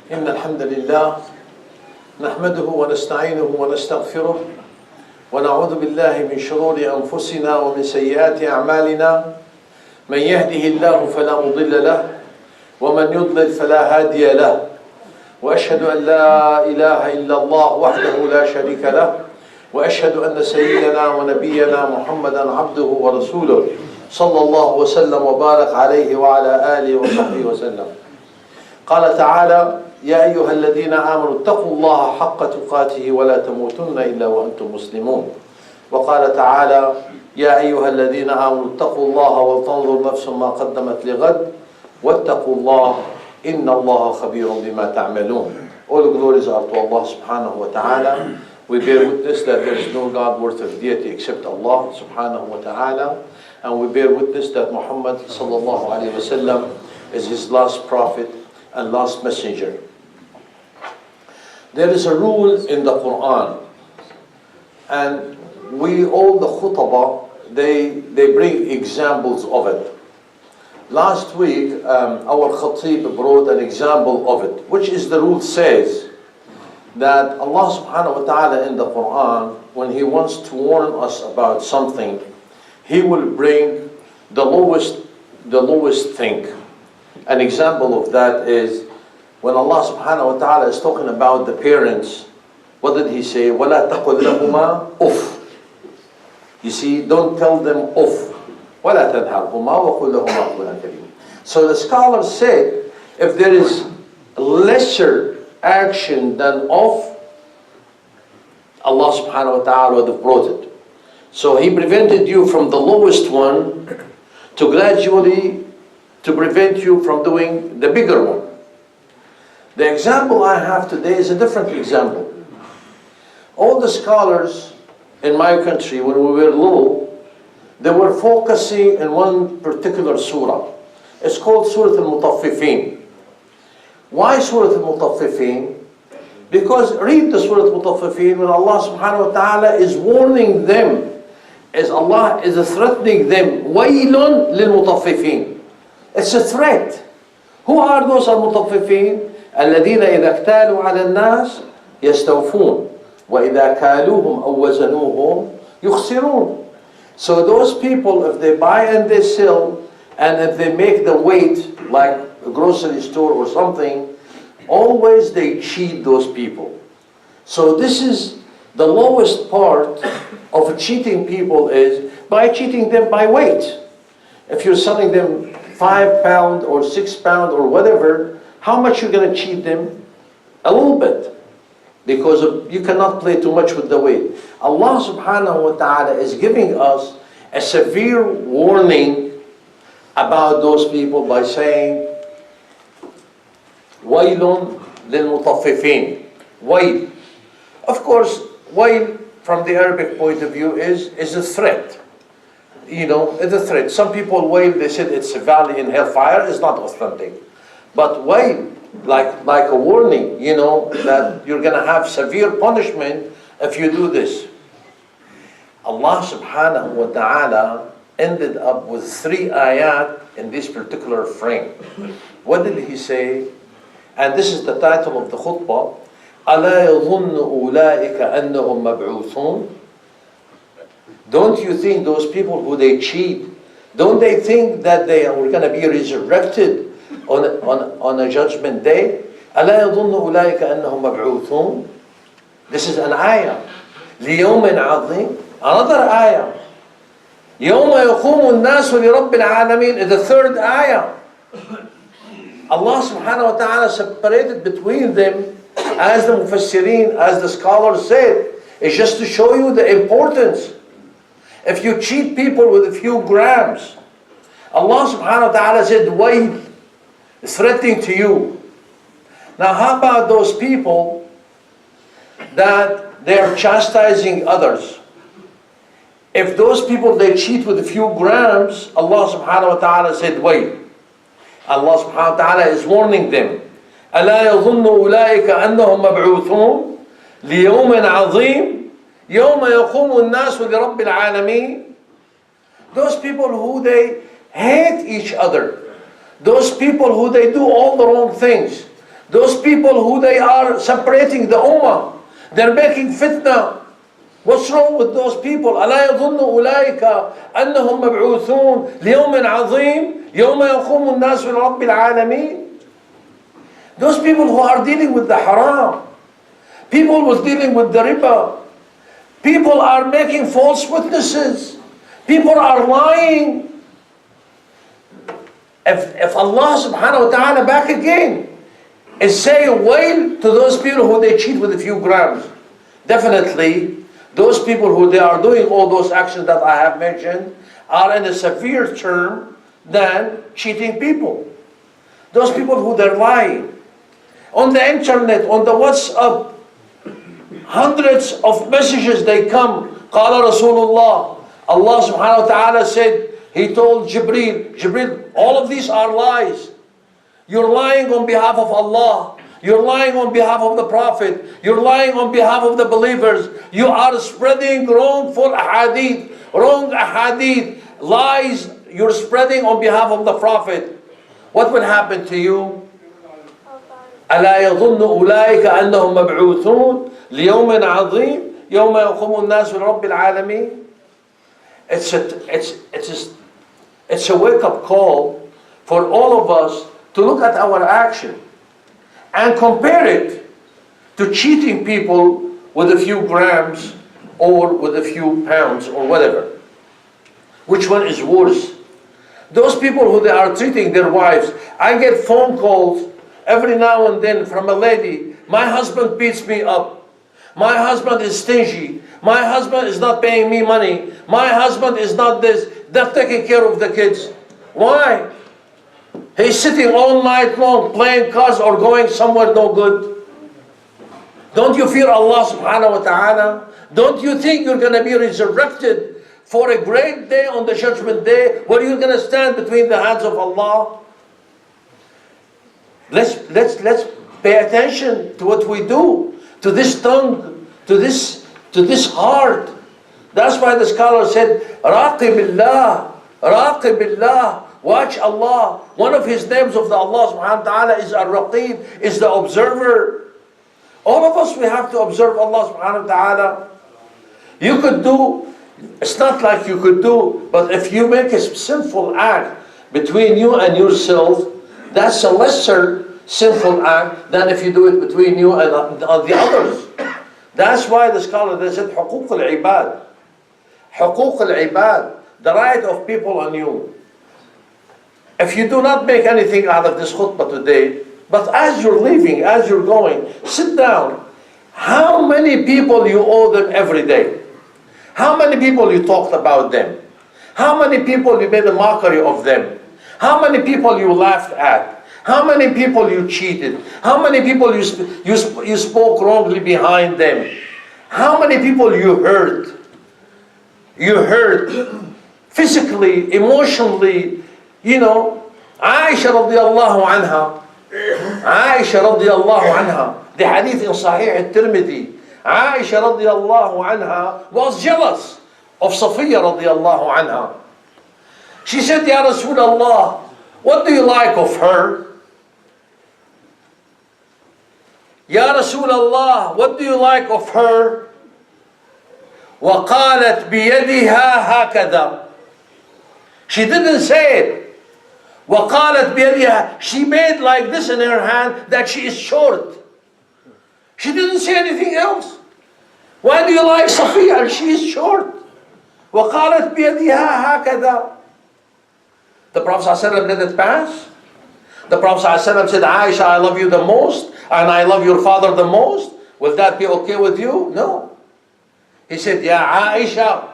إن الحمد لله نحمده ونستعينه ونستغفره ونعوذ بالله من شرور أنفسنا ومن سيئات أعمالنا. من يهده الله فلا مضل له ومن يضلل فلا هادي له، وأشهد أن لا إله إلا الله وحده لا شريك له، وأشهد أن سيدنا ونبينا محمدا عبده ورسوله صلى الله وسلم وبارك عليه وعلى آله وصحبه وسلم. قال تعالى: يا أيها الذين آمنوا اتقوا الله حق تقاته ولا تموتن إلا وأنتم مسلمون. وقال تعالى: يا أيها الذين آمنوا اتقوا الله ولتنظر نفس ما قدمت لغد واتقوا الله إن الله خبير بما تعملون. All glories are to Allah subhanahu wa ta'ala. We bear witness that there is no God worth of deity except Allah subhanahu wa ta'ala. And we bear witness that Muhammad sallallahu alayhi wa sallam is his last prophet and last messenger. There is a rule in the Quran, and all the khutbah, they bring examples of it. Last week, our khatib brought an example of it, which is the rule says that Allah subhanahu wa ta'ala in the Quran, when He wants to warn us about something, He will bring the lowest thing. An example of that is when Allah subhanahu wa ta'ala is talking about the parents. What did He say? وَلَا تَقُلْ لَهُمَا أُفْ. You see, don't tell them أُفْ. وَلَا تَنْهَرْهُمَا وَقُلْ لَهُمَا قَوْلًا كَرِيمًا. So the scholars said, if there is lesser action than of, Allah subhanahu wa ta'ala would have brought it. So He prevented you from the lowest one to gradually to prevent you from doing the bigger one. The example I have today is a different example. All the scholars in my country, when we were little, they were focusing in one particular surah. It's called Surah Al-Mutaffifin. Why Surah Al-Mutaffifin? Because read the Surah Al-Mutaffifin when Allah subhanahu wa ta'ala is warning them, as Allah is threatening them. وَيْلٌ لِلْمُطَفِّفِينَ. It's a threat. Who are those al-mutaffifin? الَّذِينَ إِذَا اكْتَالُوا عَلَى النَّاسِ يَسْتَوْفُونَ وَإِذَا كَالُوهُمْ أَوْ وَزَنُوهُمْ يُخْسِرُونَ. So those people, if they buy and they sell, and if they make the weight like a grocery store or something, always they cheat those people. So this is the lowest part of cheating people, is by cheating them by weight. If you're selling them 5 pound or 6 pound or whatever, how much you're going to cheat them? A little bit. Because you cannot play too much with the weight. Allah subhanahu wa ta'ala is giving us a severe warning about those people by saying, وَيْلٌ لِلْمُطَفِّفِينَ. Wayl. Of course, wayl from the Arabic point of view is a threat. You know, it's a threat. Some people wail, they said it's a valley in hellfire. It's not authentic. But wail, like a warning, you know, that you're going to have severe punishment if you do this. Allah subhanahu wa ta'ala ended up with 3 ayat in this particular frame. What did He say? And this is the title of the khutbah. أَلَا يَظُنُّ اؤلئك انهم مبعوثون. Don't you think those people who they cheat, don't they think that they are going to be resurrected on a judgment day? أَلَا يَظُنُّ اؤلئك انهم مبعوثون. This is an ayah. ليوم عظيم. Another ayah. يوم يقوم الناس لرب العالمين is the 3rd ayah. Allah subhanahu wa ta'ala separated between them, as the mufassirin, as the scholars said, is just to show you the importance. If you cheat people with a few grams, Allah subhanahu wa ta'ala said, wait, threatening to you. Now how about those people that they are chastising others? If those people, they cheat with a few grams, Allah subhanahu wa ta'ala said, wait. Allah subhanahu wa ta'ala is warning them. أَلَا يَظُنُّ أُولَئِكَ أَنَّهُمْ مَبْعُوثُونَ لِيَوْمٍ عَظِيمٍ يَوْمَ يَقُومُ النَّاسُ لِرَبِّ الْعَالَمِينَ. Those people who they hate each other. Those people who they do all the wrong things. Those people who they are separating the ummah. They're making fitna. What's wrong with those people? ألا يظن اؤلئك انهم مبعوثون ليوم عظيم يوم يقوم الناس لرب العالمين. Those people who are dealing with the haram, people who are dealing with the riba, people are making false witnesses, people are lying. If Allah subhanahu wa ta'ala back again is saying wail to those people who they cheat with a few grams, definitely those people who they are doing all those actions that I have mentioned are in a severe term than cheating people. Those people who they're lying. On the internet, on the WhatsApp, hundreds of messages they come. قال رسول الله. Allah subhanahu wa ta'ala said, He told Jibreel, all of these are lies. You're lying on behalf of Allah. You're lying on behalf of the Prophet. You're lying on behalf of the believers. You are spreading wrongful ahadith, wrong ahadith, lies you're spreading on behalf of the Prophet. What will happen to you? ألا يظن أولئك أنهم مبعوثون ليوم عظيم يوم يقوم الناس لرب العالمين. It's a wake-up call for all of us to look at our action and compare it to cheating people with a few grams or with a few pounds or whatever. Which one is worse? Those people who they are treating their wives, I get phone calls every now and then from a lady, my husband beats me up. My husband is stingy. My husband is not paying me money. My husband is not this, not taking care of the kids. Why? He's sitting all night long playing cards or going somewhere no good. Don't you fear Allah subhanahu wa ta'ala? Don't you think you're going to be resurrected for a great day on the judgment day where you're going to stand between the hands of Allah? Let's pay attention to what we do, to this tongue, to this heart. That's why the scholar said, Raqib Allah, Raqib Allah. Watch Allah. One of his names of the Allah subhanahu wa ta'ala is Ar-Raqib, is the observer. All of us, we have to observe Allah subhanahu wa ta'ala. You could do, it's not like you could do, but if you make a sinful act between you and yourself, that's a lesser sinful act than if you do it between you and the others. That's why the scholar, they said, حقوق العباد. حقوق العباد, the right of people on you. If you do not make anything out of this khutbah today, but as you're leaving, as you're going, sit down. How many people you owe them every day? How many people you talked about them? How many people you made a mockery of them? How many people you laughed at? How many people you cheated? How many people you spoke wrongly behind them? How many people you hurt? You hurt physically, emotionally. You know, Aisha radiallahu anha, Aisha radiallahu anha, the hadith in Sahih al-Tirmidhi, Aisha radiallahu anha was jealous of Safiya radiallahu anha. She said, Ya Rasulullah, what do you like of her? Ya Rasulullah, what do you like of her? وقالت بيدها هكذا. She didn't say it. وقالت بيدها, she made like this in her hand that she is short. She didn't say anything else. Why do you like Safiya and she is short? وقالت بيدها هكذا. The Prophet ﷺ let it pass. The Prophet ﷺ said, Aisha, I love you the most and I love your father the most. Will that be okay with you? No. He said, Ya Aisha.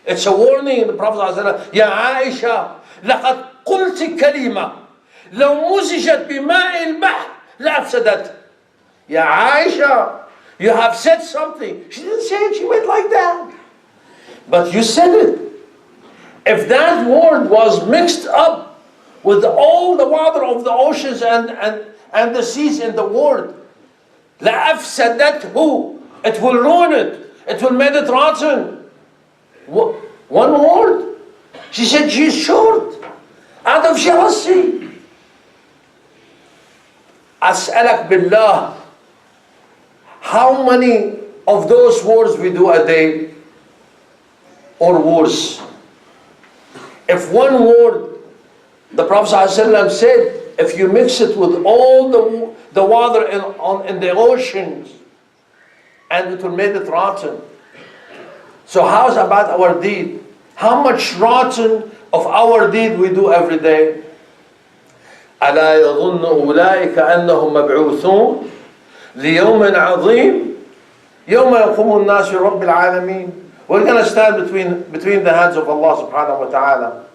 It's a warning. The Prophet ﷺ, Ya Aisha, لقد قلت كلمة لو مزجت بماء البحر لأفسدت. Ya Aisha, you have said something. She didn't say it, she went like that. But you said it. If that word was mixed up with all the water of the oceans and the seas in the world, لأفسدته, it will ruin it. It will make it rotten. One word. She said she's short. Out of jealousy. أسألك بالله, how many of those words we do a day or worse? If one word, the Prophet ﷺ said, if you mix it with all the water in the oceans, and it will make it rotten. So how's about our deed? How much rotten of our deed we do every day? ألا يظن أؤلئك انهم مبعوثون ليوم عظيم يوم يقوم الناس برب العالمين. We're going to stand between the hands of Allah subhanahu wa ta'ala.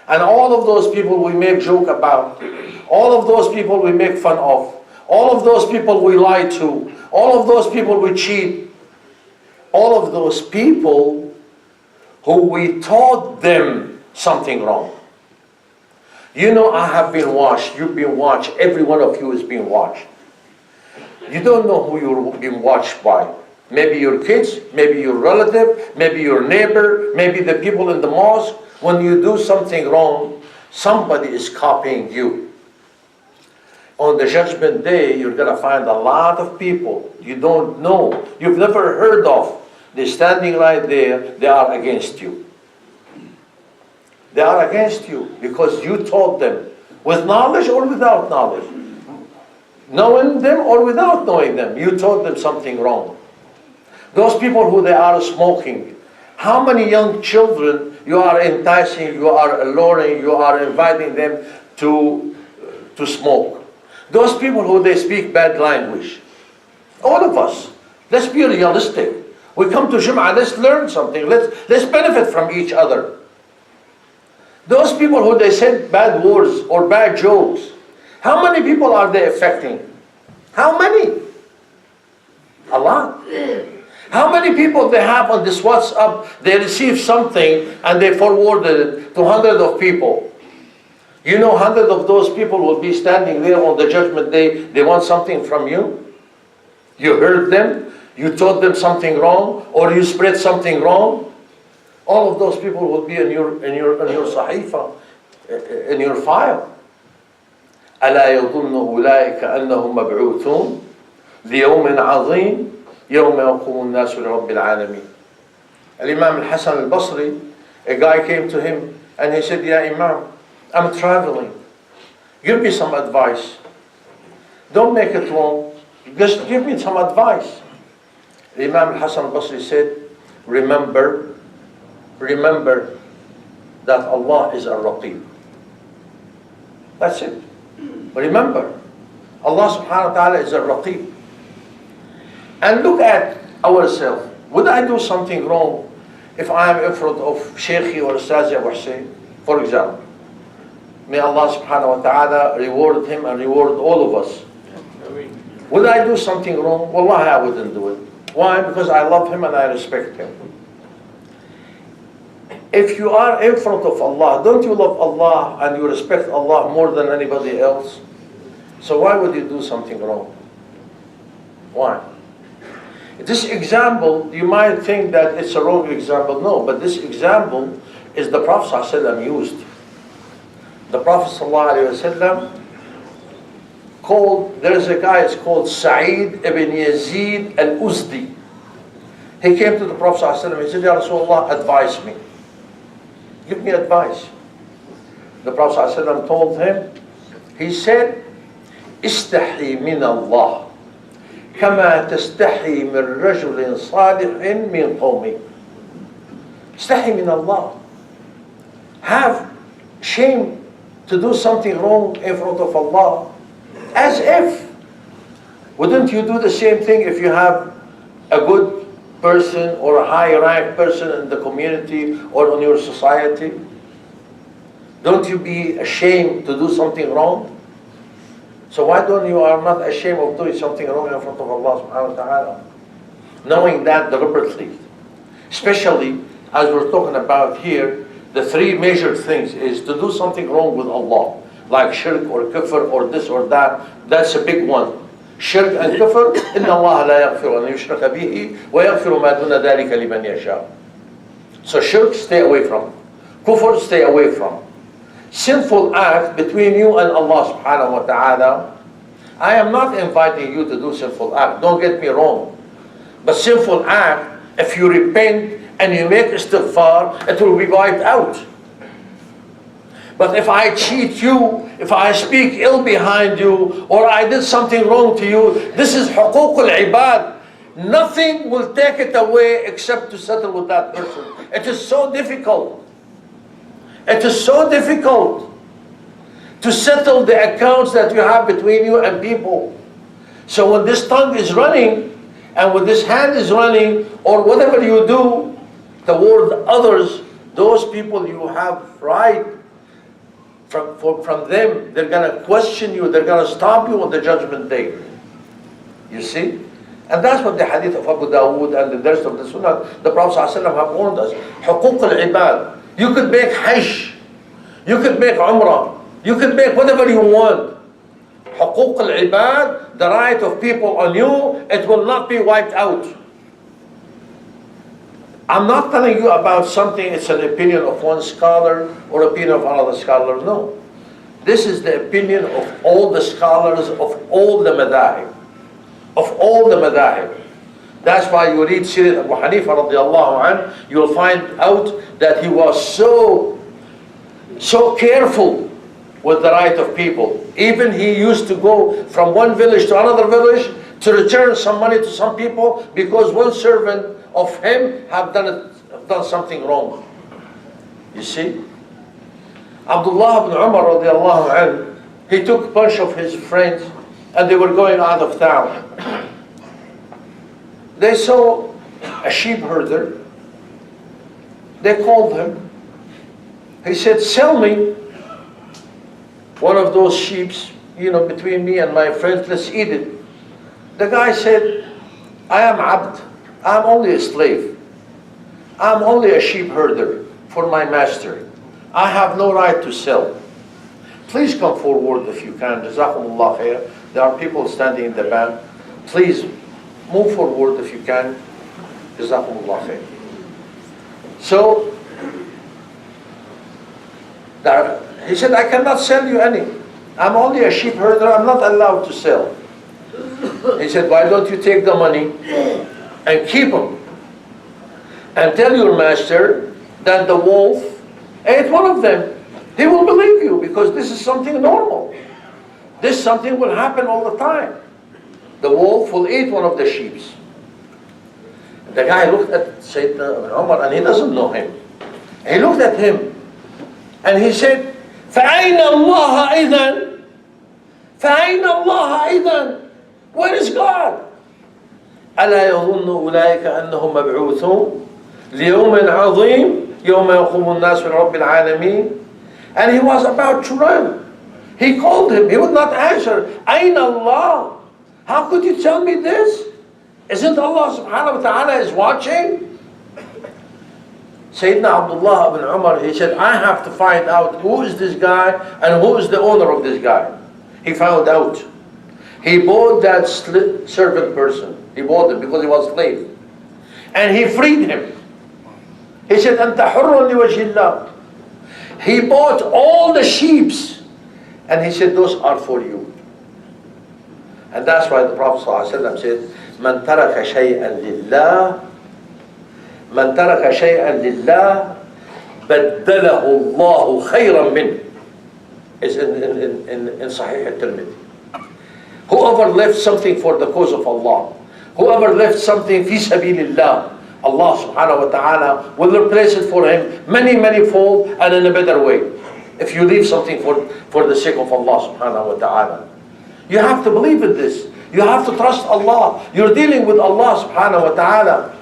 And all of those people we make joke about, all of those people we make fun of, all of those people we lie to, all of those people we cheat, all of those people who we taught them something wrong. You know, I have been watched, you've been watched, every one of you is being watched. You don't know who you're being watched by. Maybe your kids, maybe your relative, maybe your neighbor, maybe the people in the mosque. When you do something wrong, somebody is copying you. On the judgment day, you're going to find a lot of people you don't know, you've never heard of. They're standing right there, they are against you. They are against you because you taught them, with knowledge or without knowledge. Knowing them or without knowing them, you taught them something wrong. Those people who they are smoking, how many young children you are enticing, you are alluring, you are inviting them to smoke. Those people who they speak bad language. All of us, let's be realistic. We come to Jum'ah, let's learn something, let's benefit from each other. Those people who they said bad words or bad jokes, how many people are they affecting? How many? A lot. How many people they have on this WhatsApp, they receive something and they forwarded it to hundreds of people. You know, hundreds of those people will be standing there on the judgment day, they want something from you. You heard them, you taught them something wrong, or you spread something wrong. All of those people will be in your sahifa, in your file. ألا يظن أولئك أنهم مبعوثون ليوم عظيم يوم يقوم الناس لرب العالمين. Imam al-Hasan al-Basri, a guy came to him and he said, "Ya Imam, I'm traveling. Give me some advice. Don't make it wrong. Just give me some advice." Imam al-Hasan al-Basri said, remember that Allah is ar-Raqib. That's it. Remember, Allah subhanahu wa ta'ala is ar-Raqib. And look at ourselves. Would I do something wrong if I am in front of Shaykhi or Ustazi Abu Hussein, for example? May Allah subhanahu wa ta'ala reward him and reward all of us. Would I do something wrong? Wallahi, I wouldn't do it. Why? Because I love him and I respect him. If you are in front of Allah, don't you love Allah and you respect Allah more than anybody else? So why would you do something wrong? Why? This example, you might think that it's a wrong example. No, but this example is the Prophet ﷺ used. The Prophet ﷺ called, there is a guy, it's called Sa'id ibn Yazid al-Uzdi. He came to the Prophet ﷺ, he said, "Ya Rasulullah, advise me. Give me advice." The Prophet ﷺ told him, he said, "Istahi min Allah, kama tastahi min rajulin salihin min qawmi." Istahi min Allah. Have shame to do something wrong in front of Allah. As if, wouldn't you do the same thing if you have a good person or a high-ranked person in the community or in your society? Don't you be ashamed to do something wrong? So why don't you are not ashamed of doing something wrong in front of Allah subhanahu wa ta'ala? Knowing that deliberately. Especially, as we're talking about here, the three major things is to do something wrong with Allah. Like shirk or kufr or this or that. That's a big one. Shirk and kufr, إِنَّ اللَّهَ لَا يَغْفِرُ أَنْ يُشْرَكَ بِهِ وَيَغْفِرُ مَا دُونَ ذَلِكَ لِمَنْ يَشَاءُ. So shirk, stay away from. Kufr, stay away from. Sinful act between you and Allah subhanahu wa ta'ala, I am not inviting you to do sinful act. Don't get me wrong. But sinful act, if you repent and you make istighfar, it will be wiped out. But if I cheat you, if I speak ill behind you, or I did something wrong to you, this is حقوق العباد. Nothing will take it away except to settle with that person. It is so difficult. It is so difficult to settle the accounts that you have between you and people. So when this tongue is running, and when this hand is running, or whatever you do toward others, those people you have right from them, they're going to question you, they're going to stop you on the judgment day. You see? And that's what the hadith of Abu Dawood and the rest of the Sunnah, the Prophet ﷺ have warned us. حقوق العباد. You could make Hajj, you could make Umrah, you could make whatever you want. حقوق العباد, the right of people on you, it will not be wiped out. I'm not telling you about something, it's an opinion of one scholar or opinion of another scholar, no. This is the opinion of all the scholars of all the madahib. Of all the madahib. That's why you read Sirat Abu Hanifa radiallahu anh, you'll find out that he was so careful with the right of people. Even he used to go from one village to another village to return some money to some people because one servant of him have done something wrong. You see? Abdullah ibn Umar radiallahu anh, he took a bunch of his friends and they were going out of town. They saw a sheep herder. They called him. He said, sell me one of those sheeps, between me and my friends, let's eat it. The guy said, I am abd. I'm only a slave. I'm only a sheep herder for my master. I have no right to sell. Please come forward if you can. Jazakumullah khair. There are people standing in the back. Please move forward if you can. Jazakumullah khair. So, he said, I cannot sell you any. I'm only a sheep herder. I'm not allowed to sell. He said, why don't you take the money and keep them and tell your master that the wolf ate one of them. He will believe you because this is something normal. This something will happen all the time. The wolf will eat one of the sheep. The guy looked at Sayyidina Umar and he doesn't know him. He looked at him and he said, فَأَيْنَ اللَّهَ إِذَنْ فَأَيْنَ اللَّهَ إِذَنْ Where is God? أَلَا يَظُنُّ اؤلئك انهم مبعوثون ليوم عظيم يوم يقوم الناس لرب العالمين. And he was about to run. He called him. He would not answer. أين Allah? How could you tell me this? Isn't Allah subhanahu wa ta'ala is watching? Sayyidina Abdullah ibn Umar, he said, I have to find out who is this guy and who is the owner of this guy. He found out. He bought that servant person. He bought him because he was a slave. And he freed him. He said, أنت حر لوجه الله. He bought all the sheeps. And he said, those are for you. And that's why the Prophet ﷺ said, من ترك شيئا لله من ترك شيئا لله بدله الله خيرا منه. It's in Sahih al-Tirmidhi. Whoever left something for the cause of Allah, whoever left something fi sabilillah, Allah subhanahu wa ta'ala will replace it for him many fold and in a better way. If you leave something for the sake of Allah subhanahu wa ta'ala. You have to believe in this. You have to trust Allah. You're dealing with Allah subhanahu wa ta'ala.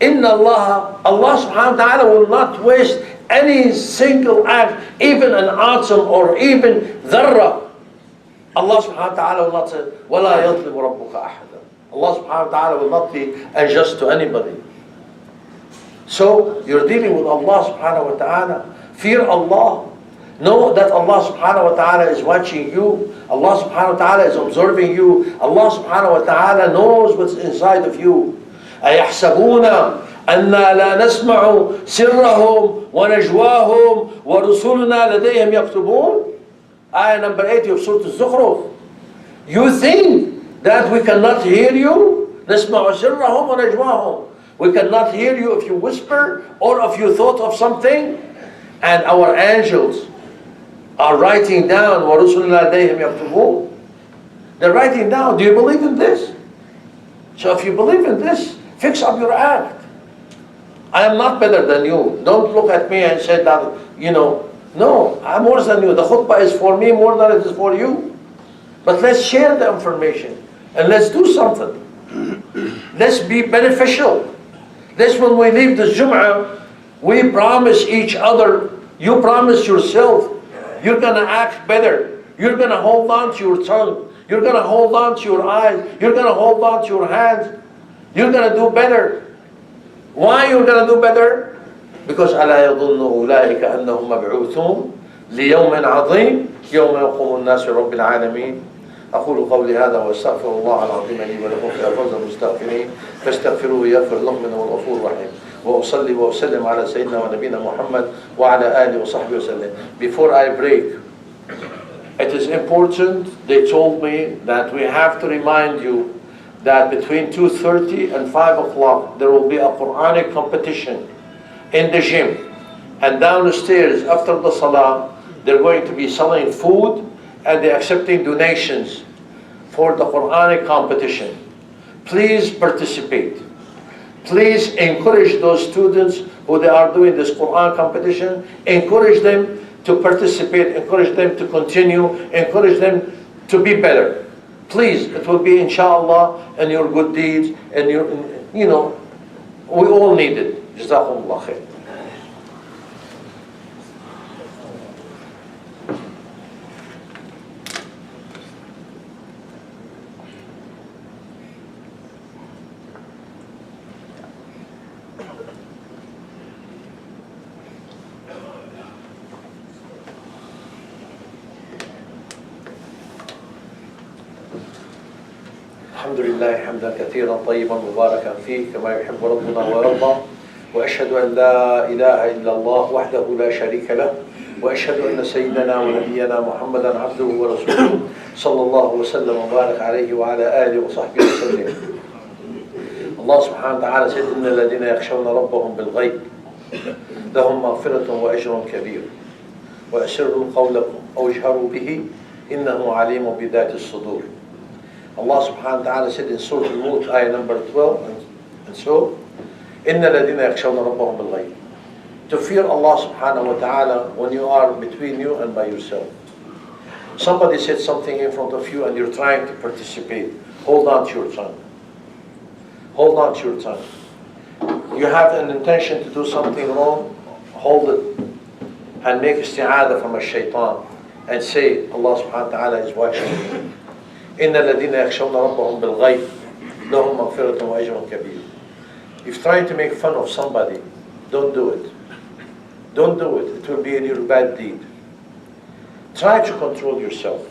Inna Allah subhanahu wa ta'ala will not waste any single act, even an atom or even dharra. Allah subhanahu wa ta'ala will not say, وَلَا يَظْلِمُ رَبُّكَ أَحَدًا. Allah subhanahu wa ta'ala will not be unjust to anybody. So, you're dealing with Allah subhanahu wa ta'ala. Fear Allah. Know that Allah subhanahu wa ta'ala is watching you. Allah subhanahu wa ta'ala is observing you. Allah subhanahu wa ta'ala knows what's inside of you. أَيَحْسَبُونَ أَنَّا لَا نَسْمَعُ سِرَّهُمْ وَنَجْوَاهُمْ وَرُسُلُنَا لَدَيْهِمْ يَكْتُبُونَ. Ayah number 80 of Surah Al-Zukhruf. You think that we cannot hear you? نسمع سرهم ونجواهم. We cannot hear you if you whisper or if you thought of something. And our angels are writing down وَرُسُلُنَا لَدَيْهِمْ يَكْتُبُونَ. They're writing down. Do you believe in this? So if you believe in this, fix up your act. I am not better than you. Don't look at me and say that, no, I'm worse than you. The khutbah is for me more than it is for you. But let's share the information and let's do something. Let's be beneficial. Let's, when we leave the Jum'ah, we promise each other, you promise yourself, you're going to act better. You're going to hold on to your tongue. You're going to hold on to your eyes. You're going to hold on to your hands. You're going to do better. Why you're going to do better? Because ألا يظن أؤلئك انهم مبعوثون ليوم عظيم يوم يقوم الناس رب العالمين. أقول قولي هذا وأستغفر الله العظيم لي ولكم في أفضل المستغفرين فاستغفروه يغفر لكم إنه الغفور الرحيم. وأصلي وأسلم على سيدنا ونبينا محمد وعلى آله وصحبه وسلم. Before I break, it is important, they told me that we have to remind you that between 2:30 and 5 o'clock there will be a Quranic competition in the gym. And downstairs after the Salah, they're going to be selling food and they're accepting donations for the Quranic competition. Please participate. Please encourage those students who they are doing this Quran competition. Encourage them to participate. Encourage them to continue. Encourage them to be better. Please, it will be inshallah and your good deeds and your, we all need it. Jazakumullah khair. الحمد لله حمدا كثيرا طيبا مباركا فيه كما يحب ربنا ويرضى وأشهد أن لا إله إلا الله وحده لا شريك له وأشهد أن سيدنا ونبينا محمدا عبده ورسوله صلى الله وسلم وبارك عليه وعلى آله وصحبه وسلم. الله سبحانه وتعالى said إن الذين يخشون ربهم بالغيب لهم مغفرة وأجر كبير وأسروا قولكم أو اجهروا به إنه عليم بذات الصدور. Allah subhanahu wa ta'ala said in Surah Al-Mulk, ayah number 12, and so, إِنَّ الَّذِينَ يَخْشَوْنَ رَبَّهُمْ بِالْغَيْبِ. To fear Allah subhanahu wa ta'ala when you are between you and by yourself. Somebody said something in front of you and you're trying to participate. Hold on to your tongue. Hold on to your tongue. You have an intention to do something wrong, hold it and make isti'adah from a shaitan and say, Allah subhanahu wa ta'ala is watching you. إن الذين يخشون ربهم بالغيب لهم مغفرة وأجر كبير. If you're trying to make fun of somebody, don't do it. Don't do it. It will be in your bad deed. Try to control yourself.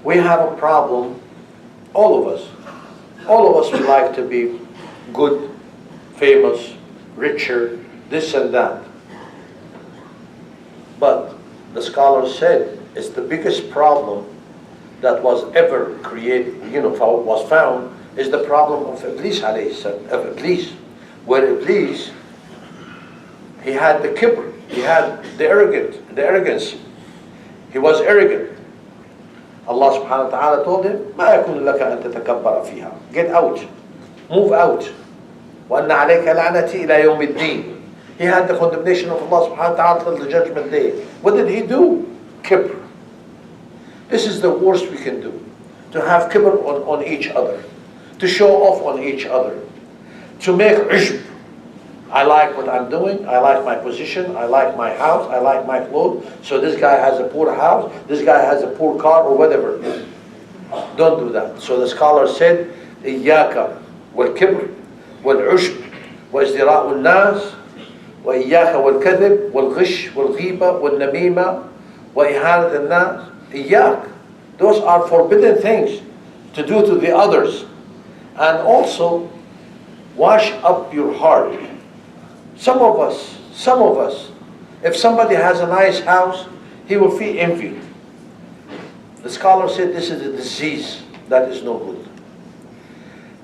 We have a problem, all of us. All of us would like to be good, famous, richer, this and that. But the scholars said it's the biggest problem that was ever created, was found, is the problem of Iblis alayhi salam, of Iblis. Where Iblis, he had the kibr, he had the arrogance. He was arrogant. Allah subhanahu wa ta'ala told him, مَا يَكُنُ لَكَ أَن تَتَكَبَّرَ فِيهَا. Get out. Move out. وَأَنَّ عَلَيْكَ لَعْنَتِي إِلَى يَوْمِ الدِّينِ. He had the condemnation of Allah subhanahu wa ta'ala till the judgment day. What did he do? Kibr. This is the worst we can do. To have kibr on each other. To show off on each other. To make ujb. I like what I'm doing. I like my position. I like my house. I like my clothes. So this guy has a poor house. This guy has a poor car or whatever. Don't do that. So the scholar said, إياك والكبر والعجب وازدراء الناس وإياك والكذب والغش والغيبة والنميمة وإهانة الناس. إياك. Those are forbidden things to do to the others. And also, wash up your heart. Some of us, if somebody has a nice house, he will feel envy. The scholar said this is a disease that is no good.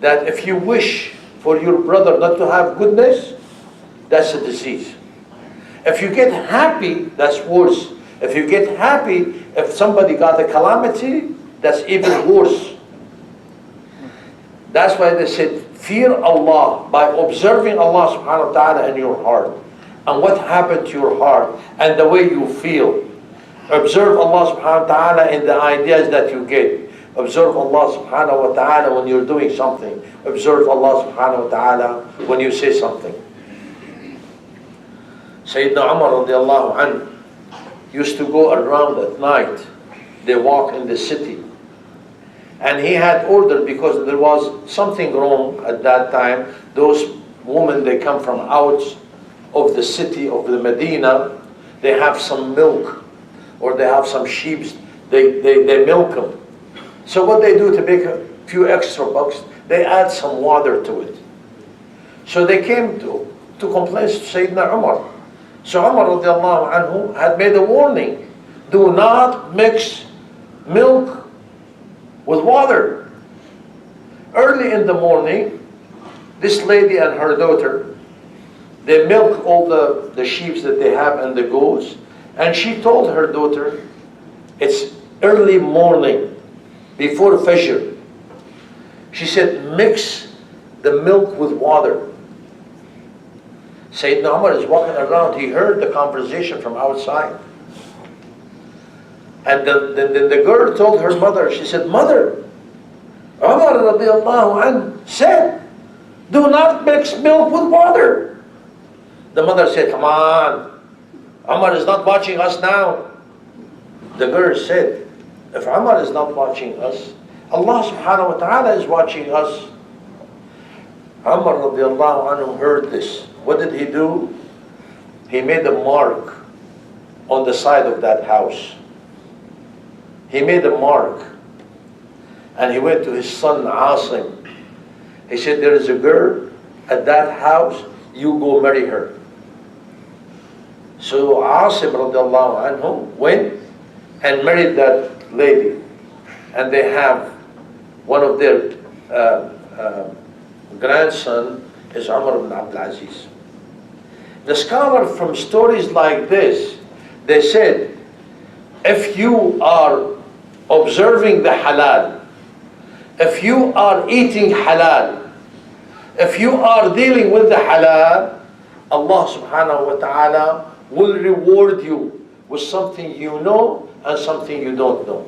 That if you wish for your brother not to have goodness, that's a disease. If you get happy, that's worse. If you get happy, if somebody got a calamity, that's even worse. That's why they said, fear Allah by observing Allah subhanahu wa ta'ala in your heart. And what happened to your heart and the way you feel. Observe Allah subhanahu wa ta'ala in the ideas that you get. Observe Allah subhanahu wa ta'ala when you're doing something. Observe Allah subhanahu wa ta'ala when you say something. Sayyidina Umar radiallahu anhu used to go around at night. They walk in the city. And he had ordered, because there was something wrong at that time, those women, they come from out of the city of the Medina, they have some milk, or they have some sheep, they milk them. So what they do to make a few extra bucks, they add some water to it. So they came to complain to Sayyidina Umar. So Umar radiallahu anhu had made a warning. Do not mix milk with water. Early in the morning, this lady and her daughter, they milk all the sheep that they have and the goats. And she told her daughter, it's early morning, before Fajr. She said, mix the milk with water. Sayyidina Umar is walking around. He heard the conversation from outside. And the girl told her mother, she said, Mother, Umar radiallahu anhu said, do not mix milk with water. The mother said, come on, Umar is not watching us now. The girl said, if Umar is not watching us, Allah subhanahu wa ta'ala is watching us. Umar radiallahu anhu heard this. What did he do? He made a mark on the side of that house. He made a mark. And he went to his son Azim. He said, there is a girl at that house, you go marry her. So Azim radiallahu anhu went and married that lady. And they have one of their grandson is Umar ibn Abdul Aziz. The scholar, from stories like this, they said, if you are observing the halal, if you are eating halal, if you are dealing with the halal, Allah subhanahu wa ta'ala will reward you with something you know and something you don't know.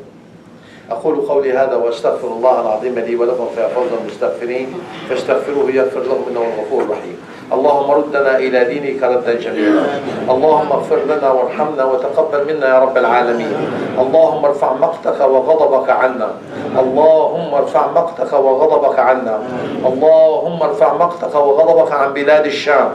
أقول قولي هذا وأستغفر الله العظيم لي ولكم فيفوز المستغفرين فاستغفروه يغفر لكم إنه الغفور الرحيم. اللهم ردنا إلى دينك ردا جميلا. اللهم اغفر لنا وارحمنا وتقبل منا يا رب العالمين. اللهم ارفع مقتك وغضبك عنا. اللهم ارفع مقتك وغضبك عنا. اللهم ارفع مقتك وغضبك عن بلاد الشام.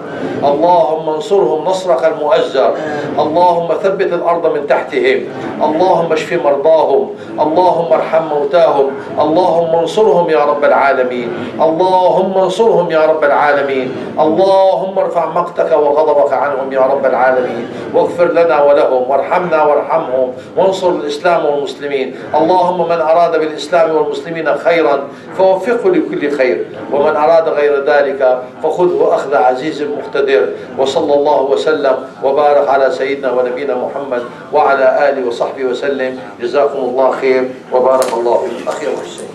اللهم انصرهم نصرك المؤزر. اللهم ثبت الأرض من تحتهم. اللهم اشف مرضاهم. اللهم ارحم موتاهم. اللهم انصرهم يا رب العالمين. اللهم انصرهم يا رب العالمين. اللهم ارفع مقتك وغضبك عنهم يا رب العالمين. واغفر لنا ولهم وارحمنا وارحمهم وانصر الإسلام والمسلمين. اللهم من أراد بالإسلام والمسلمين خيرا فوفقه لكل خير، ومن أراد غير ذلك فخذه أخذ عزيز مقتدر. وصلى الله وسلم وبارك على سيدنا ونبينا محمد وعلى آله وصحبه وسلم. جزاكم الله خير وبارك الله فيكم. أخي أبو حسين.